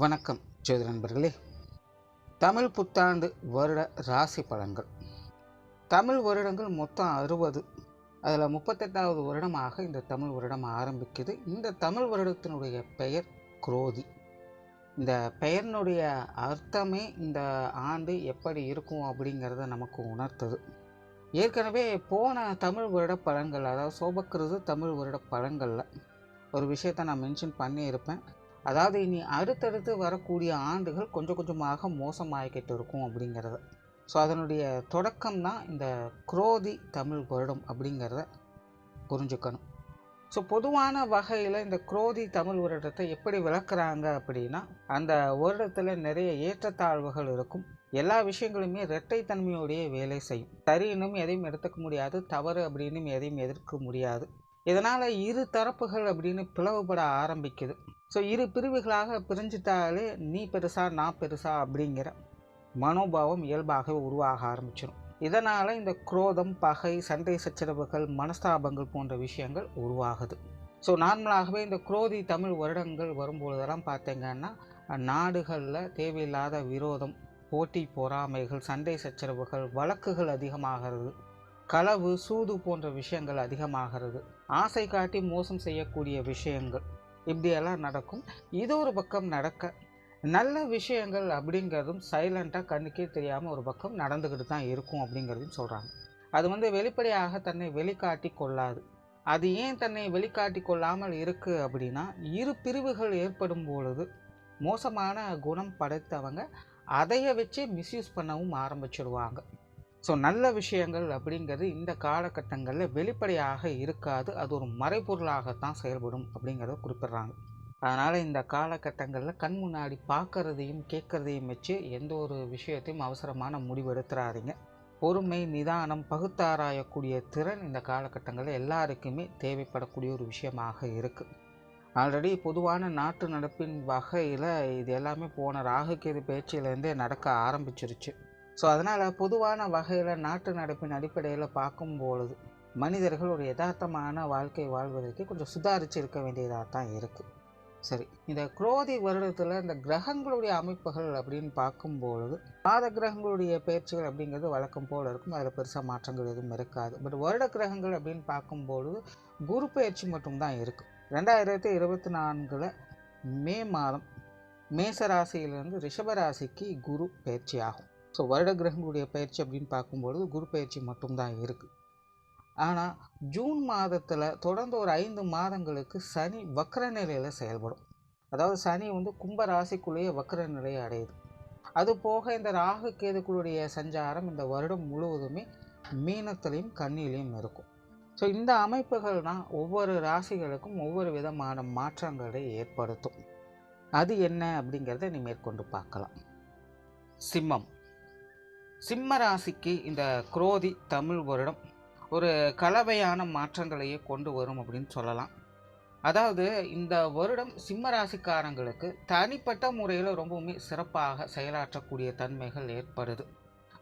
வணக்கம் ஜோதி நண்பர்களே. தமிழ் புத்தாண்டு வருட ராசி பலன்கள். தமிழ் வருடங்கள் மொத்தம் 60. அதில் 38வது வருடமாக இந்த தமிழ் வருடம் ஆரம்பிக்குது. இந்த தமிழ் வருடத்தினுடைய பெயர் குரோதி. இந்த பெயரினுடைய அர்த்தமே இந்த ஆண்டு எப்படி இருக்கும் அப்படிங்கிறத நமக்கு உணர்த்துது. ஏற்கனவே போன தமிழ் வருட பலன்கள், அதாவது சோபக்கிருது தமிழ் வருட பலன்களில் ஒரு விஷயத்தை நான் மென்ஷன் பண்ணியிருப்பேன். அதாவது இனி அடுத்தடுத்து வரக்கூடிய ஆண்டுகள் கொஞ்சம் கொஞ்சமாக மோசமாகிக்கிட்டு இருக்கும் அப்படிங்கிறத. ஸோ அதனுடைய தொடக்கம் தான் இந்த குரோதி தமிழ் வருடம் அப்படிங்கிறத புரிஞ்சுக்கணும். ஸோ பொதுவான வகையில் இந்த குரோதி தமிழ் வருடத்தை எப்படி விளக்குறாங்க அப்படின்னா, அந்த வருடத்தில் நிறைய ஏற்றத்தாழ்வுகள் இருக்கும். எல்லா விஷயங்களுமே இரட்டைத்தன்மையோடைய வேலை செய்யும். சரின்னும் எதையும் எடுத்துக்க முடியாது, தவறு அப்படின்னு எதையும் எதிர்க்க முடியாது. இதனால் இரு தரப்புகள் அப்படின்னு பிளவுபட ஆரம்பிக்குது. ஸோ இரு பிரிவுகளாக பிரிஞ்சிட்டாலே நீ பெருசா நான் பெருசா அப்படிங்கிற மனோபாவம் இயல்பாகவே உருவாக ஆரம்பிச்சிடும். இதனால் இந்த குரோதம், பகை, சண்டை சச்சரவுகள், மனஸ்தாபங்கள் போன்ற விஷயங்கள் உருவாகுது. ஸோ நார்மலாகவே இந்த குரோதி தமிழ் வருடங்கள் வரும்பொழுதெல்லாம் பார்த்தீங்கன்னா நாடுகளில் தேவையில்லாத விரோதம், போட்டி பொறாமைகள், சண்டை சச்சரவுகள், வழக்குகள் அதிகமாகிறது. களவு, சூது போன்ற விஷயங்கள் அதிகமாகிறது. ஆசை காட்டி மோசம் செய்யக்கூடிய விஷயங்கள் இப்படியெல்லாம் நடக்கும். இது ஒரு பக்கம் நடக்க, நல்ல விஷயங்கள் அப்படிங்கிறதும் சைலண்ட்டாக கண்ணுக்கே தெரியாமல் ஒரு பக்கம் நடந்துக்கிட்டு தான் இருக்கும் அப்படிங்கிறதையும் சொல்கிறாங்க. அது வெளிப்படையாக தன்னை வெளிக்காட்டி கொள்ளாது. அது ஏன் தன்னை வெளிக்காட்டி கொள்ளாமல் இருக்குது அப்படின்னா, இரு பிரிவுகள் ஏற்படும் பொழுது மோசமான குணம் படைத்தவங்க அதைய வச்சு மிஸ்யூஸ் பண்ணவும் ஆரம்பிச்சிடுவாங்க. ஸோ நல்ல விஷயங்கள் அப்படிங்கிறது இந்த காலகட்டங்களில் வெளிப்படையாக இருக்காது. அது ஒரு மறைபொருளாகத்தான் செயல்படும் அப்படிங்கிறத குறிப்பிட்றாங்க. அதனால் இந்த காலகட்டங்களில் கண் முன்னாடி பார்க்குறதையும் கேட்குறதையும் வச்சு எந்த ஒரு விஷயத்தையும் அவசரமான முடிவு எடுத்துறாதீங்க. பொறுமை, நிதானம், பகுத்தாராயக்கூடிய திறன் இந்த காலகட்டங்களில் எல்லாருக்குமே தேவைப்படக்கூடிய ஒரு விஷயமாக இருக்குது. ஆல்ரெடி பொதுவான நாட்டு நடப்பின் வகையில் இது எல்லாமே போன ராகுகேது பேச்சிலேருந்தே நடக்க ஆரம்பிச்சிருச்சு. ஸோ அதனால் பொதுவான வகையில் நாட்டு நடப்பின் அடிப்படையில் பார்க்கும்பொழுது மனிதர்கள் ஒரு யதார்த்தமான வாழ்க்கை வாழ்வதற்கு கொஞ்சம் சுதாரித்து இருக்க வேண்டியதாக தான் இருக்குது. சரி, இந்த குரோதி வருடத்தில் இந்த கிரகங்களுடைய அமைப்புகள் அப்படின்னு பார்க்கும்பொழுது பாத கிரகங்களுடைய பயிற்சிகள் அப்படிங்கிறது வழக்கம் போல் இருக்கும். அதில் பெருசாக மாற்றங்கள் எதுவும் இருக்காது. பட் வருட கிரகங்கள் அப்படின்னு பார்க்கும்பொழுது குரு பயிற்சி மட்டும்தான் இருக்குது. 2024 மே மாதம் மேசராசியிலிருந்து ரிஷபராசிக்கு குரு பயிற்சி ஆகும். ஸோ வருட கிரகங்களுடைய பயிற்சி அப்படின்னு பார்க்கும்பொழுது குரு பயிற்சி மட்டும்தான் இருக்குது. ஆனால் ஜூன் மாதத்தில் தொடர்ந்து ஒரு 5 மாதங்களுக்கு சனி வக்ர நிலையில் செயல்படும். அதாவது சனி கும்ப ராசிக்குள்ளேயே வக்ர நிலையை அடையுது. அது போக இந்த ராகு கேதுக்களுடைய சஞ்சாரம் இந்த வருடம் முழுவதுமே மீனத்திலையும் கன்னியிலையும் இருக்கும். ஸோ இந்த அமைப்புகள் தான் ஒவ்வொரு ராசிகளுக்கும் ஒவ்வொரு விதமான மாற்றங்களை ஏற்படுத்தும். அது என்ன அப்படிங்கிறத நீ மேற்கொண்டு பார்க்கலாம். சிம்மம். சிம்ம ராசிக்கு இந்த குரோதி தமிழ் வருடம் ஒரு கலவையான மாற்றங்களையே கொண்டு வரும் அப்படின்னு சொல்லலாம். அதாவது இந்த வருடம் சிம்ம ராசிக்காரங்களுக்கு தனிப்பட்ட முறையில் ரொம்பவுமே சிறப்பாக செயலாற்றக்கூடிய தன்மைகள் ஏற்படுது.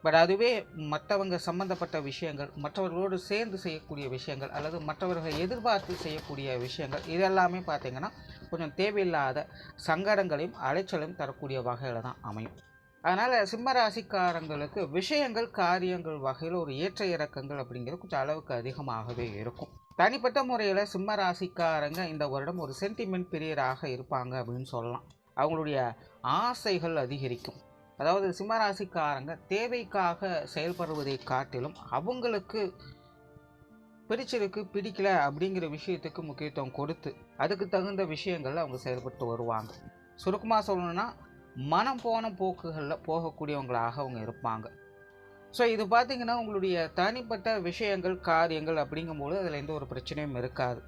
பட் அதுவே மற்றவங்க சம்பந்தப்பட்ட விஷயங்கள், மற்றவர்களோடு சேர்ந்து செய்யக்கூடிய விஷயங்கள், அல்லது மற்றவர்கள் எதிர்பார்த்து செய்யக்கூடிய விஷயங்கள், இதெல்லாமே பார்த்திங்கன்னா கொஞ்சம் தேவையில்லாத சங்கடங்களையும் அலைச்சலையும் தரக்கூடிய வகையில் தான் அமையும். அதனால் சிம்ம ராசிக்காரங்களுக்கு விஷயங்கள், காரியங்கள் வகையில் ஒரு ஏற்ற இறக்கங்கள் அப்படிங்கிறது கொஞ்சம் அளவுக்கு அதிகமாகவே இருக்கும். தனிப்பட்ட முறையில் சிம்ம ராசிக்காரங்க இந்த வருடம் ஒரு சென்டிமெண்ட் பிரியராக இருப்பாங்க அப்படின்னு சொல்லலாம். அவங்களுடைய ஆசைகள் அதிகரிக்கும். அதாவது சிம்ம ராசிக்காரங்க தேவைக்காக செயல்படுவதை காட்டிலும் அவங்களுக்கு பிடிச்சிருக்கு பிடிக்கல அப்படிங்கிற விஷயத்துக்கு முக்கியத்துவம் கொடுத்து அதுக்கு தகுந்த விஷயங்கள் அவங்க செயல்பட்டு வருவாங்க. சுருக்கமாக சொல்லணும்னா மனம் போன போக்குகளில் போகக்கூடியவங்களாக அவங்க இருப்பாங்க. ஸோ இது பார்த்திங்கன்னா உங்களுடைய தனிப்பட்ட விஷயங்கள், காரியங்கள் அப்படிங்கும்போது அதில் எந்த ஒரு பிரச்சனையும் இருக்காது.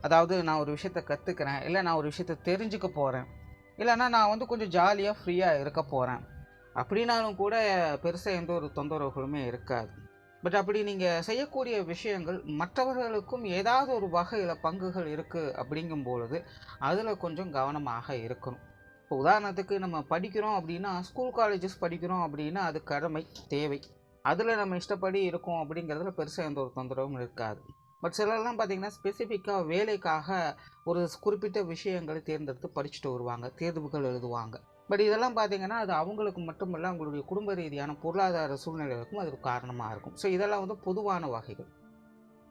அதாவது நான் ஒரு விஷயத்தை கற்றுக்கிறேன், இல்லை நான் ஒரு விஷயத்தை தெரிஞ்சுக்க போகிறேன், இல்லைன்னா நான் கொஞ்சம் ஜாலியாக ஃப்ரீயாக இருக்க போகிறேன் அப்படின்னாலும் கூட பெருசாக எந்த ஒரு தொந்தரவுகளுமே இருக்காது. பட் அப்படி நீங்கள் செய்யக்கூடிய விஷயங்கள் மற்றவர்களுக்கும் ஏதாவது ஒரு வகையில் பங்குகள் இருக்குது அப்படிங்கும்பொழுது அதில் கொஞ்சம் கவனமாக இருக்கணும். இப்போ உதாரணத்துக்கு நம்ம படிக்கிறோம் அப்படின்னா, ஸ்கூல் காலேஜஸ் படிக்கிறோம் அப்படின்னா அது கடமை, தேவை. அதில் நம்ம இஷ்டப்படி இருக்கோம் அப்படிங்கிறதுல பெருசாக எந்த ஒரு தொந்தரவும் இருக்காது. பட் சிலர்லாம் பார்த்தீங்கன்னா ஸ்பெசிஃபிக்காக வேலைக்காக ஒரு குறிப்பிட்ட விஷயங்களை தேர்ந்தெடுத்து படிச்சுட்டு வருவாங்க, தேர்வுகள் எழுதுவாங்க. பட் இதெல்லாம் பார்த்தீங்கன்னா அது அவங்களுக்கு மட்டுமல்ல, அவங்களுடைய குடும்ப ரீதியான பொருளாதார சூழ்நிலைகளுக்கும் அது ஒரு காரணமாக இருக்கும். ஸோ இதெல்லாம் வந்து பொதுவான வகைகள்.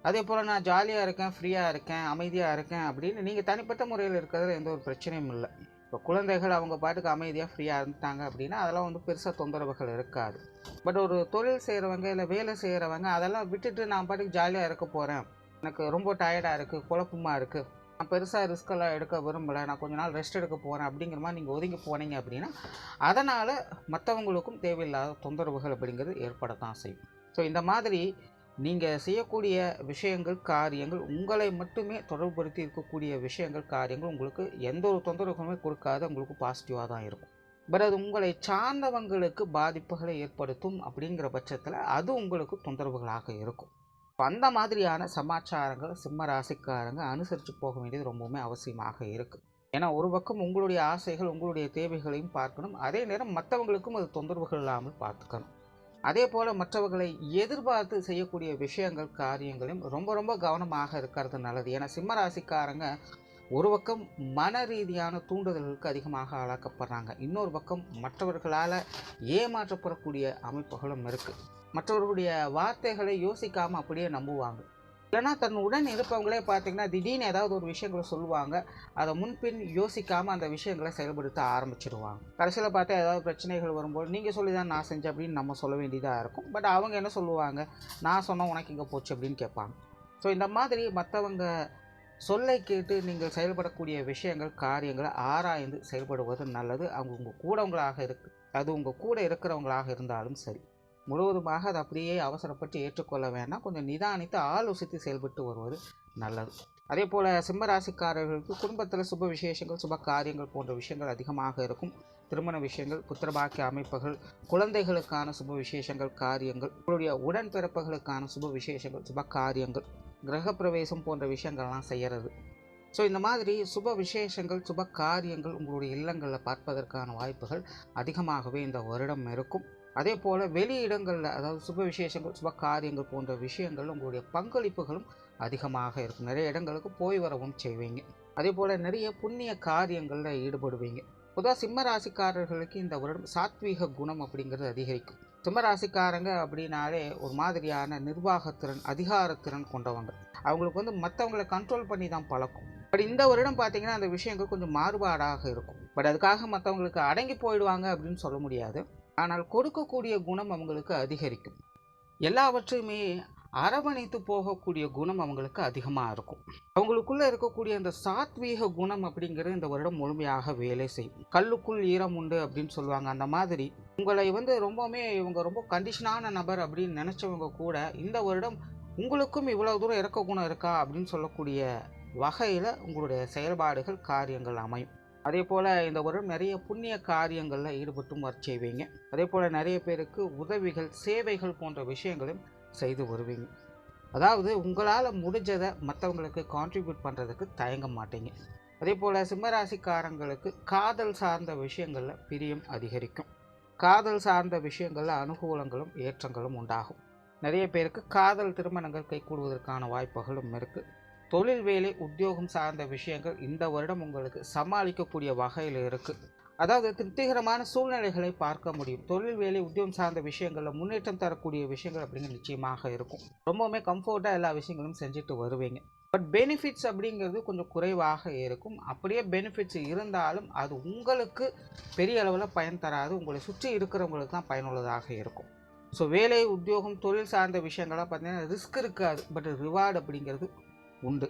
அதே போல் நான் ஜாலியாக இருக்கேன், ஃப்ரீயாக இருக்கேன், அமைதியாக இருக்கேன் அப்படின்னு நீங்கள் தனிப்பட்ட முறையில் இருக்கிறதுல எந்த ஒரு பிரச்சனையும் இல்லை. இப்போ குழந்தைகள் அவங்க பாட்டுக்கு அமைதியாக ஃப்ரீயாக இருந்துட்டாங்க அப்படின்னா அதெல்லாம் வந்து பெருசாக தொந்தரவுகள் இருக்காது. பட் ஒரு தொழில் செய்கிறவங்க இல்லை வேலை செய்கிறவங்க அதெல்லாம் விட்டுட்டு நான் பாட்டுக்கு ஜாலியாக இருக்க போகிறேன், எனக்கு ரொம்ப டயர்டாக இருக்குது, குழப்பமாக இருக்குது, நான் பெருசாக ரிஸ்கெல்லாம் எடுக்க விரும்பலை, நான் கொஞ்ச நாள் ரெஸ்ட் எடுக்க போகிறேன் அப்படிங்கிற மாதிரி நீங்கள் ஒதுங்கி போனீங்க அப்படின்னா அதனால் மற்றவங்களுக்கும் தேவையில்லாத தொந்தரவுகள் அப்படிங்கிறது ஏற்படத்தான் செய்யும். ஸோ இந்த மாதிரி நீங்கள் செய்யக்கூடிய விஷயங்கள், காரியங்கள் உங்களை மட்டுமே தொடர்புபடுத்தி இருக்கக்கூடிய விஷயங்கள், காரியங்கள் உங்களுக்கு எந்த ஒரு தொந்தரவுமே கொடுக்காது, உங்களுக்கு பாசிட்டிவாக தான் இருக்கும். பட் அது உங்களை சார்ந்தவங்களுக்கு பாதிப்புகளை ஏற்படுத்தும் அப்படிங்கிற பட்சத்தில் அது உங்களுக்கு தொந்தரவுகளாக இருக்கும். அந்த மாதிரியான சமாச்சாரங்கள் சிம்ம ராசிக்காரங்க அனுசரித்து போக வேண்டியது ரொம்பவுமே அவசியமாக இருக்குது. ஏன்னா ஒரு பக்கம் உங்களுடைய ஆசைகள், உங்களுடைய தேவைகளையும் பார்க்கணும், அதே நேரம் மற்றவங்களுக்கும் அது தொந்தரவுகள் இல்லாமல் பார்த்துக்கணும். அதே போல் மற்றவர்களை எதிர்பார்த்து செய்யக்கூடிய விஷயங்கள், காரியங்களையும் ரொம்ப ரொம்ப கவனமாக இருக்கிறது நல்லது. ஏன்னா சிம்ம ராசிக்காரங்க ஒரு பக்கம் மன ரீதியான தூண்டுதல்களுக்கு அதிகமாக ஆளாக்கப்படுறாங்க, இன்னொரு பக்கம் மற்றவர்களால் ஏமாற்றப்படக்கூடிய அமைப்புகளும் இருக்குது. மற்றவர்களுடைய வார்த்தைகளை யோசிக்காமல் அப்படியே நம்புவாங்க. இல்லைனா தன்னுடன் இருப்பவங்களே பார்த்திங்கன்னா திடீர்னு ஏதாவது ஒரு விஷயங்களை சொல்லுவாங்க, அதை முன்பின் யோசிக்காமல் அந்த விஷயங்களை செயல்படுத்த ஆரம்பிச்சிடுவாங்க. கடைசியில் பார்த்தா ஏதாவது பிரச்சனைகள் வரும்போது நீங்கள் சொல்லி தான் நான் செஞ்சேன் அப்படின்னு நம்ம சொல்ல வேண்டியதாக இருக்கும். பட் அவங்க என்ன சொல்லுவாங்க, நான் சொன்னால் உனக்கு இங்கே போச்சு அப்படின்னு கேட்பாங்க. ஸோ இந்த மாதிரி மற்றவங்க சொல்லை கேட்டு நீங்கள் செயல்படக்கூடிய விஷயங்கள், காரியங்களை ஆராய்ந்து செயல்படுவது நல்லது. அவங்க உங்கள் கூடவங்களாக அது உங்கள் கூட இருக்கிறவங்களாக இருந்தாலும் சரி, முழுவதுமாக அதை அப்படியே அவசரப்பட்டு ஏற்றுக்கொள்ள வேண்டாம், கொஞ்சம் நிதானித்து ஆலோசித்து செயல்பட்டு வருவது நல்லது. அதே போல் சிம்ம ராசிக்காரர்களுக்கு குடும்பத்தில் சுப விசேஷங்கள், சுப காரியங்கள் போன்ற விஷயங்கள் அதிகமாக இருக்கும். திருமண விஷயங்கள், புத்திரபாக்கிய அமைப்புகள், குழந்தைகளுக்கான சுப விசேஷங்கள், காரியங்கள், உங்களுடைய உடன்பிறப்புகளுக்கான சுப விசேஷங்கள், சுப காரியங்கள், கிரகப்பிரவேசம் போன்ற விஷயங்கள்லாம் செய்கிறது. ஸோ இந்த மாதிரி சுப விசேஷங்கள், சுப காரியங்கள் உங்களுடைய இல்லங்களில் பார்ப்பதற்கான வாய்ப்புகள் அதிகமாகவே இந்த வருடம் இருக்கும். அதே போல் வெளி இடங்களில், அதாவது சுப விசேஷங்கள், சுப காரியங்கள் போன்ற விஷயங்கள் உங்களுடைய பங்களிப்புகளும் அதிகமாக இருக்கும். நிறைய இடங்களுக்கு போய் வரவும் செய்வீங்க. அதே போல் நிறைய புண்ணிய காரியங்களில் ஈடுபடுவீங்க. பொதுவாக சிம்ம ராசிக்காரர்களுக்கு இந்த வருடம் சாத்வீக குணம் அப்படிங்கிறது அதிகரிக்கும். சிம்ம ராசிக்காரங்க அப்படின்னாலே ஒரு மாதிரியான நிர்வாகத்திறன், அதிகாரத்திறன் கொண்டவங்க. அவங்களுக்கு வந்து மற்றவங்களை கண்ட்ரோல் பண்ணி தான் பழக்கம். பட் இந்த வருடம் பார்த்தீங்கன்னா அந்த விஷயங்கள் கொஞ்சம் மாறுபாடாக இருக்கும். பட் அதுக்காக மற்றவங்களுக்கு அடங்கி போயிடுவாங்க அப்படின்னு சொல்ல முடியாது. ஆனால் கொடுக்கக்கூடிய குணம் அவங்களுக்கு அதிகரிக்கும். எல்லாவற்றையுமே அரவணைத்து போகக்கூடிய குணம் அவங்களுக்கு அதிகமாக இருக்கும். அவங்களுக்குள்ளே இருக்கக்கூடிய அந்த சாத்வீக குணம் அப்படிங்கிறது இந்த வருடம் முழுமையாக வேலை செய்யும். கல்லுக்குள் ஈரம் உண்டு அப்படின்னு சொல்லுவாங்க. அந்த மாதிரி உங்களை வந்து ரொம்பவுமே இவங்க ரொம்ப கண்டிஷனான நபர் அப்படின்னு நினச்சவங்க கூட இந்த வருடம் உங்களுக்கும் இவ்வளோ தூரம் இறக்க குணம் இருக்கா அப்படின்னு சொல்லக்கூடிய வகையில் உங்களுடைய செயல்பாடுகள், காரியங்கள் அமையும். அதே போல் இந்த வருடம் நிறைய புண்ணிய காரியங்களில் ஈடுபட்டும் வர செய்வீங்க. அதே போல் நிறைய பேருக்கு உதவிகள், சேவைகள் போன்ற விஷயங்களும் செய்து வருவீங்க. அதாவது உங்களால் முடிஞ்சதை மற்றவங்களுக்கு கான்ட்ரிபியூட் பண்ணுறதுக்கு தயங்க மாட்டீங்க. அதே போல் சிம்மராசிக்காரங்களுக்கு காதல் சார்ந்த விஷயங்களில் பிரியம் அதிகரிக்கும். காதல் சார்ந்த விஷயங்களில் அனுகூலங்களும் ஏற்றங்களும் உண்டாகும். நிறைய பேருக்கு காதல் திருமணங்கள் கைகூடுவதற்கான வாய்ப்புகளும் இருக்குது. தொழில், வேலை, உத்தியோகம் சார்ந்த விஷயங்கள் இந்த வருடம் உங்களுக்கு சமாளிக்கக்கூடிய வகையில் இருக்குது. அதாவது திருப்திகரமான சூழ்நிலைகளை பார்க்க முடியும். தொழில், வேலை, உத்தியோகம் சார்ந்த விஷயங்களில் முன்னேற்றம் தரக்கூடிய விஷயங்கள் அப்படிங்கிறது நிச்சயமாக இருக்கும். ரொம்பவுமே கம்ஃபர்ட்டாக எல்லா விஷயங்களும் செஞ்சுட்டு வருவீங்க. பட் பெனிஃபிட்ஸ் அப்படிங்கிறது கொஞ்சம் குறைவாக இருக்கும். அப்படியே பெனிஃபிட்ஸ் இருந்தாலும் அது உங்களுக்கு பெரிய அளவில் பயன் தராது, உங்களை சுற்றி இருக்கிறவங்களுக்கு தான் பயனுள்ளதாக இருக்கும். ஸோ வேலை, உத்தியோகம், தொழில் சார்ந்த விஷயங்கள்லாம் பார்த்தீங்கன்னா ரிஸ்க் இருக்காது, பட் ரிவார்டு அப்படிங்கிறது உண்டு.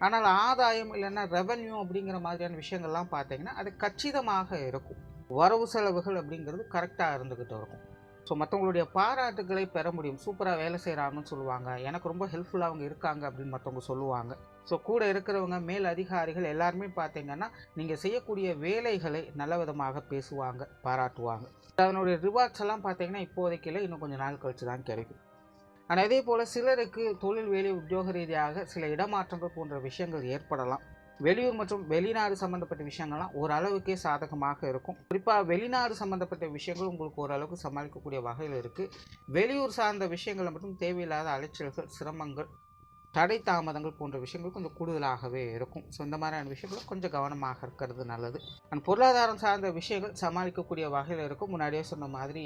ஆனால் ஆதாயம் இல்லைன்னா ரெவன்யூ அப்படிங்கிற மாதிரியான விஷயங்கள்லாம் பார்த்தீங்கன்னா அது கச்சிதமாக இருக்கும். வரவு செலவுகள் அப்படிங்கிறது கரெக்டாக இருந்துக்கிட்டு இருக்கும். ஸோ மற்றவங்களுடைய பாராட்டுகளை பெற முடியும். சூப்பராக வேலை செய்கிறாங்கன்னு சொல்லுவாங்க, எனக்கு ரொம்ப ஹெல்ப்ஃபுல்லாக அவங்க இருக்காங்க அப்படின்னு மற்றவங்க சொல்லுவாங்க. ஸோ கூட இருக்கிறவங்க, மேல் அதிகாரிகள் எல்லாருமே பார்த்தீங்கன்னா நீங்கள் செய்யக்கூடிய வேலைகளை நல்ல விதமாக பேசுவாங்க, பாராட்டுவாங்க. அதனுடைய ரிவார்ட்ஸ் எல்லாம் பார்த்தீங்கன்னா இப்போதைக்கு இல்லை, இன்னும் கொஞ்சம் நாள் கழிச்சு தான் கிடைக்கும். ஆனால் இதே போல் சிலருக்கு தொழில், வேலை, உத்தியோக ரீதியாக சில இடமாற்றங்கள் போன்ற விஷயங்கள் ஏற்படலாம். வெளியூர் மற்றும் வெளிநாடு சம்மந்தப்பட்ட விஷயங்கள்லாம் ஓரளவுக்கே சாதகமாக இருக்கும். குறிப்பாக வெளிநாடு சம்மந்தப்பட்ட விஷயங்கள் உங்களுக்கு ஓரளவுக்கு சமாளிக்கக்கூடிய வகையில் இருக்குது. வெளியூர் சார்ந்த விஷயங்களை மட்டும் தேவையில்லாத அலைச்சல்கள், சிரமங்கள், தடை தாமதங்கள் போன்ற விஷயங்கள் கொஞ்சம் கூடுதலாகவே இருக்கும். ஸோ இந்த மாதிரியான விஷயங்கள் கொஞ்சம் கவனமாக இருக்கிறது நல்லது. அண்ட் பொருளாதாரம் சார்ந்த விஷயங்கள் சமாளிக்கக்கூடிய வகையில் இருக்கும். முன்னாடியே சொன்ன மாதிரி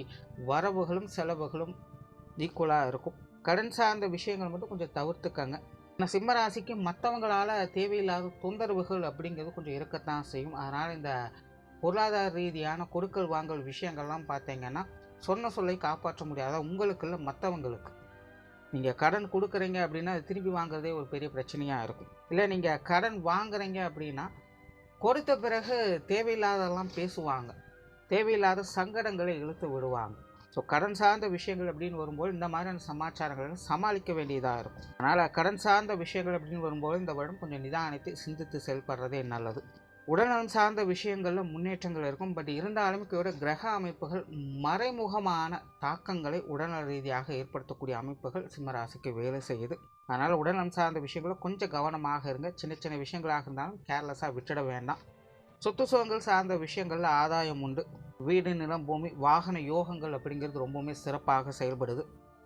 வரவுகளும் செலவுகளும் ஈக்குவலாக இருக்கும். கடன் சார்ந்த விஷயங்கள் மட்டும் கொஞ்சம் தவிர்த்துக்கங்க. ஆனால் சிம்ம ராசிக்கு மற்றவங்களால் தேவையில்லாத தொந்தரவுகள் அப்படிங்கிறது கொஞ்சம் இருக்கத்தான் செய்யும். அதனால் இந்த பொருளாதார ரீதியான கொடுக்கல் வாங்கல் விஷயங்கள்லாம் பார்த்தீங்கன்னா சொன்ன சொல்லை காப்பாற்ற முடியாத உங்களுக்கு இல்லை மற்றவங்களுக்கு. நீங்கள் கடன் கொடுக்குறீங்க அப்படின்னா அது திருப்பி வாங்குறதே ஒரு பெரிய பிரச்சனையாக இருக்கும். இல்லை நீங்கள் கடன் வாங்குறீங்க அப்படின்னா கொடுத்த பிறகு தேவையில்லாதெல்லாம் பேசுவாங்க, தேவையில்லாத சங்கடங்களை இழுத்து விடுவாங்க. ஸோ கடன் சார்ந்த விஷயங்கள் அப்படின்னு வரும்போது இந்த மாதிரியான சமாச்சாரங்களை சமாளிக்க வேண்டியதாக இருக்கும். அதனால் கடன் சார்ந்த விஷயங்கள் அப்படின்னு வரும்போது இந்த வருடம் கொஞ்சம் நிதானித்து சிந்தித்து செயல்படுறதே நல்லது. உடல்நலம் சார்ந்த விஷயங்களில் முன்னேற்றங்கள் இருக்கும். பட் இருந்தாலும் கூட கிரக அமைப்புகள் மறைமுகமான தாக்கங்களை உடல்நல ரீதியாக ஏற்படுத்தக்கூடிய அமைப்புகள் சிம்மராசிக்கு வேலை செய்யுது. அதனால் உடல்நலம் சார்ந்த விஷயங்களும் கொஞ்சம் கவனமாக இருங்க. சின்ன சின்ன விஷயங்களாக இருந்தாலும் கேர்லெஸ்ஸாக விட்டுட வேண்டாம். சொத்து சுகங்கள் சார்ந்த விஷயங்களில் ஆதாயம் உண்டு. வீடு, நிலம், பூமி, வாகன யோகங்கள் அப்படிங்கிறது ரொம்பவுமே சிறப்பாக செயல்படுது.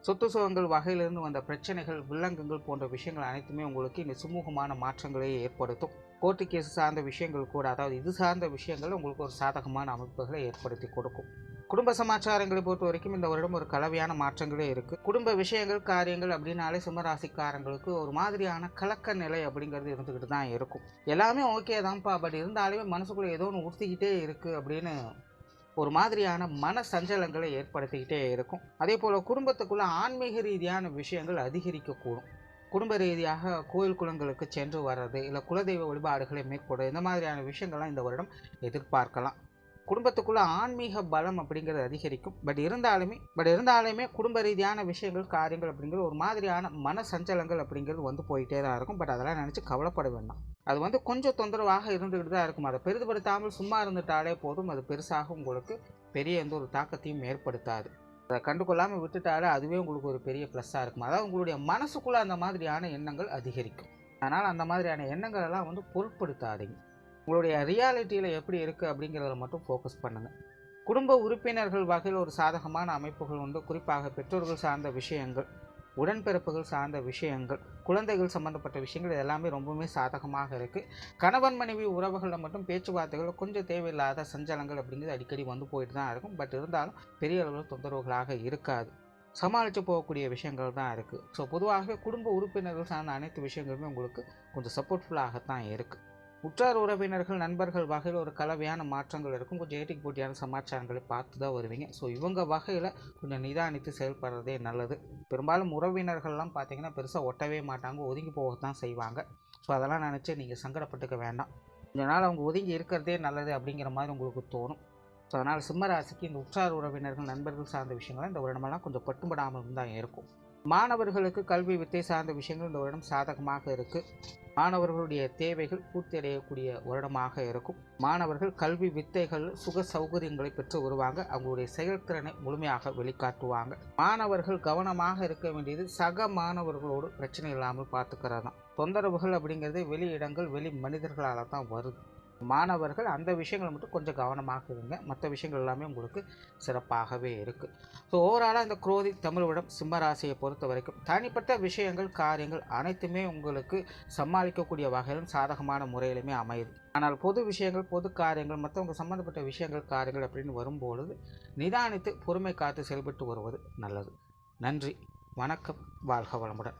சொத்து சுகங்கள் வகையிலிருந்து வந்த பிரச்சனைகள், வில்லங்கங்கள் போன்ற விஷயங்கள் அனைத்துமே உங்களுக்கு இந்த சுமூகமான மாற்றங்களை ஏற்படுத்தும். கோர்ட்டு கேஸ் சார்ந்த விஷயங்கள் கூட, அதாவது இது சார்ந்த விஷயங்கள் உங்களுக்கு ஒரு சாதகமான அமைப்புகளை ஏற்படுத்தி கொடுக்கும். குடும்ப சமாச்சாரங்களை பொறுத்த வரைக்கும் இந்த வருடம் ஒரு கலவையான மாற்றங்களே இருக்குது. குடும்ப விஷயங்கள் காரியங்கள் அப்படின்னாலே சிம்மராசிக்காரங்களுக்கு ஒரு மாதிரியான கலக்க நிலை அப்படிங்கிறது இருந்துக்கிட்டு தான் இருக்கும். எல்லாமே ஓகே தான்ப்பா, பட் இருந்தாலுமே மனசுக்குள்ளே ஏதோ ஒன்று உறுத்திக்கிட்டே இருக்குது அப்படின்னு ஒரு மாதிரியான மன சஞ்சலங்களை ஏற்படுத்திக்கிட்டே இருக்கும். அதே போல் குடும்பத்துக்குள்ளே ஆன்மீக ரீதியான விஷயங்கள் அதிகரிக்கக்கூடும். குடும்ப ரீதியாக கோயில் குளங்களுக்கு சென்று வர்றது, இல்லை குலதெய்வ வழிபாடுகளை மேற்கொள்வது, இந்த மாதிரியான விஷயங்கள்லாம் இந்த வருடம் எதிர்பார்க்கலாம். குடும்பத்துக்குள்ள ஆன்மீக பலம் அப்படிங்கிறது அதிகரிக்கும். பட் இருந்தாலுமே குடும்ப ரீதியான விஷயங்கள் காரியங்கள் அப்படிங்கிறது ஒரு மாதிரியான மன சஞ்சலங்கள் அப்படிங்கிறது வந்து போயிட்டே தான் இருக்கும். பட் அதெல்லாம் நினச்சி கவலைப்பட வேண்டாம். அது கொஞ்சம் தொந்தரவாக இருந்துக்கிட்டு தான் இருக்கும். அதை பெரிதுபடுத்தாமல் சும்மா இருந்துட்டாலே போதும். அது பெருசாக உங்களுக்கு பெரிய எந்த ஒரு தாக்கத்தையும் ஏற்படுத்தாது. அதை கண்டுகொள்ளாமல் விட்டுட்டாலே அதுவே உங்களுக்கு ஒரு பெரிய ப்ளஸ்ஸாக இருக்கும். அதாவது உங்களுடைய மனசுக்குள்ளே அந்த மாதிரியான எண்ணங்கள் அதிகரிக்கும். அதனால் அந்த மாதிரியான எண்ணங்கள் எல்லாம் பொருட்படுத்தாதீங்க. உங்களுடைய ரியாலிட்டியில் எப்படி இருக்குது அப்படிங்கிறத மட்டும் ஃபோக்கஸ் பண்ணுங்கள். குடும்ப உறுப்பினர்கள் வகையில் ஒரு சாதகமான அமைப்புகள் உண்டு. குறிப்பாக பெற்றோர்கள் சார்ந்த விஷயங்கள், உடன்பிறப்புகள் சார்ந்த விஷயங்கள், குழந்தைகள் சம்மந்தப்பட்ட விஷயங்கள் எல்லாமே ரொம்பவுமே சாதகமாக இருக்குது. கணவன் மனைவி உறவுகளில் மட்டும் பேச்சுவார்த்தைகள் கொஞ்சம் தேவையில்லாத சஞ்சலங்கள் அப்படிங்கிறது அடிக்கடி வந்து போயிட்டு தான் இருக்கும். பட் இருந்தாலும் பெரிய அளவில் தொந்தரவுகளாக இருக்காது. சமாளித்து போகக்கூடிய விஷயங்கள் தான் இருக்குது. ஸோ பொதுவாகவே குடும்ப உறுப்பினர்கள் சார்ந்த அனைத்து விஷயங்களுமே உங்களுக்கு கொஞ்சம் சப்போர்ட்ஃபுல்லாகத்தான் இருக்குது. உற்றார் உறவினர்கள் நண்பர்கள் வகையில் ஒரு கலவையான மாற்றங்கள் இருக்கும். கொஞ்சம் ஏட்டிக்கு போட்டியான சமாச்சாரங்களை பார்த்து தான் வருவீங்க. ஸோ இவங்க வகையில் கொஞ்சம் நிதானித்து செயல்படுறதே நல்லது. பெரும்பாலும் உறவினர்கள்லாம் பார்த்தீங்கன்னா பெருசாக ஒட்டவே மாட்டாங்க, ஒதுங்கி போகத்தான் செய்வாங்க. ஸோ அதெல்லாம் நினச்சி நீங்கள் சங்கடப்பட்டுக்க வேண்டாம். கொஞ்ச நாள் அவங்க ஒதுங்கி இருக்கிறதே நல்லது அப்படிங்கிற மாதிரி உங்களுக்கு தோணும். ஸோ அதனால் சிம்மராசிக்கு இந்த உற்றார் உறவினர்கள் நண்பர்கள் சார்ந்த விஷயங்கள்லாம் இந்த வருடமெல்லாம் கொஞ்சம் பட்டுப்படாமல் தான் இருக்கும். மாணவர்களுக்கு கல்வி வித்தை சார்ந்த விஷயங்கள் இந்த வருடம் சாதகமாக இருக்குது. மாணவர்களுடைய தேவைகள் பூர்த்தி அடையக்கூடிய வருடமாக இருக்கும். மாணவர்கள் கல்வி வித்தைகள் சுக சௌகரியங்களை பெற்று வருவாங்க. அவங்களுடைய செயல்திறனை முழுமையாக வெளிக்காட்டுவாங்க. மாணவர்கள் கவனமாக இருக்க வேண்டியது சக மாணவர்களோடு பிரச்சனை இல்லாமல் பார்த்துக்கிறது தான். தொந்தரவுகள் அப்படிங்கிறது வெளி இடங்கள் வெளி மனிதர்களால் தான் வருது. மாணவர்கள் அந்த விஷயங்களை மட்டும் கொஞ்சம் கவனமாக இருங்க. மற்ற விஷயங்கள் எல்லாமே உங்களுக்கு சிறப்பாகவே இருக்குது. ஸோ ஓவராலாக இந்த குரோதி தமிழ் வருடம் சிம்மராசியை பொறுத்த வரைக்கும் தனிப்பட்ட விஷயங்கள் காரியங்கள் அனைத்துமே உங்களுக்கு சமாளிக்கக்கூடிய வகையிலும் சாதகமான முறையிலுமே அமையுது. ஆனால் பொது விஷயங்கள் பொது காரியங்கள் மற்றவங்க சம்மந்தப்பட்ட விஷயங்கள் காரியங்கள் அப்படின்னு வரும்பொழுது நிதானித்து பொறுமை காத்து செயல்பட்டு வருவது நல்லது. நன்றி, வணக்கம், வாழ்க வளமுடன்.